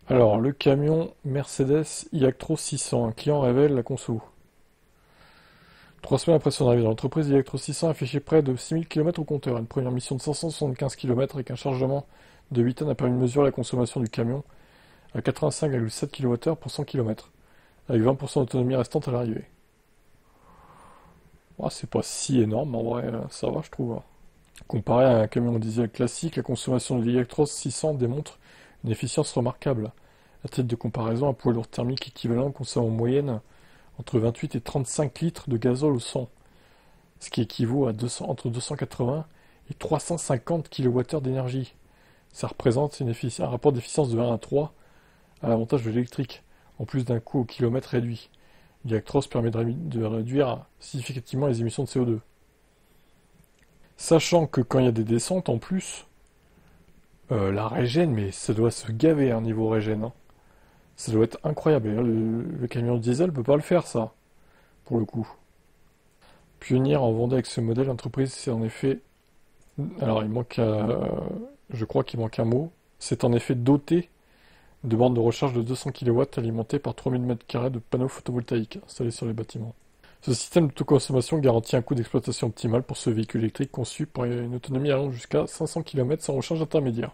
Alors, le camion Mercedes iActros 600, un client révèle la conso. 3 semaines après son arrivée dans l'entreprise, iActros 600 a affiché près de 6000 km au compteur. Une première mission de 575 km avec un chargement de 8 tonnes a permis de mesurer la consommation du camion à 85,7 kWh pour 100 km, avec 20% d'autonomie restante à l'arrivée. Oh, c'est pas si énorme, en vrai, ça va, je trouve. Comparé à un camion diesel classique, la consommation de l'Electros 600 démontre une efficience remarquable. À titre de comparaison, un poids lourd thermique équivalent consomme en moyenne entre 28 et 35 litres de gazole au 100, ce qui équivaut à entre 280 et 350 kWh d'énergie. Ça représente un rapport d'efficience de 1 à 3 à l'avantage de l'électrique, en plus d'un coût au kilomètre réduit. L'Electros permet de réduire significativement les émissions de CO2. Sachant que quand il y a des descentes en plus, la régène, mais ça doit se gaver un niveau régène, hein. Ça doit être incroyable. Et là, le camion diesel peut pas le faire, ça, pour le coup. Pionnière en vendait avec ce modèle, l'entreprise, c'est en effet. Alors, je crois qu'il manque un mot. C'est en effet doté de bornes de recharge de 200 kW alimentées par 3000 m² de panneaux photovoltaïques installés sur les bâtiments. Ce système d'autoconsommation garantit un coût d'exploitation optimal pour ce véhicule électrique conçu pour une autonomie allant jusqu'à 500 km sans recharge intermédiaire.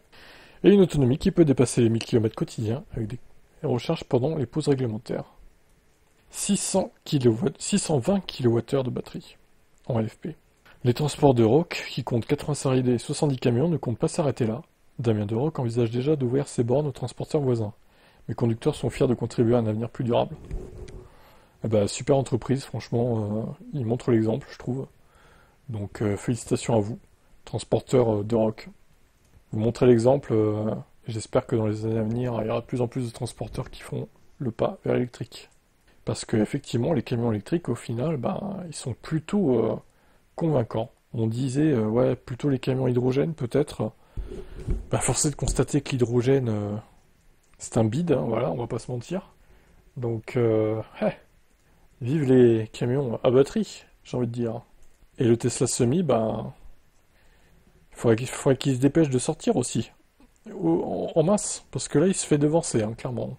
Et une autonomie qui peut dépasser les 1000 km quotidiens avec des recharges pendant les pauses réglementaires. 620 kWh de batterie en LFP. Les transports de Roc, qui comptent 80 salariés et 70 camions, ne comptent pas s'arrêter là. Damien de Roc envisage déjà d'ouvrir ses bornes aux transporteurs voisins. Mes conducteurs sont fiers de contribuer à un avenir plus durable. Eh ben, super entreprise, franchement, ils montrent l'exemple, je trouve. Donc félicitations à vous, transporteurs de Roc. Vous montrez l'exemple, et j'espère que dans les années à venir, il y aura de plus en plus de transporteurs qui font le pas vers l'électrique. Parce que effectivement, les camions électriques, au final, ben, ils sont plutôt convaincants. On disait, ouais, plutôt les camions hydrogène, peut-être. Ben, force est de constater que l'hydrogène, c'est un bide, hein, voilà, on va pas se mentir. Donc, vive les camions à batterie, j'ai envie de dire. Et le Tesla Semi, ben, il faudrait qu'il se dépêche de sortir aussi. En masse, parce que là, il se fait devancer, hein, clairement.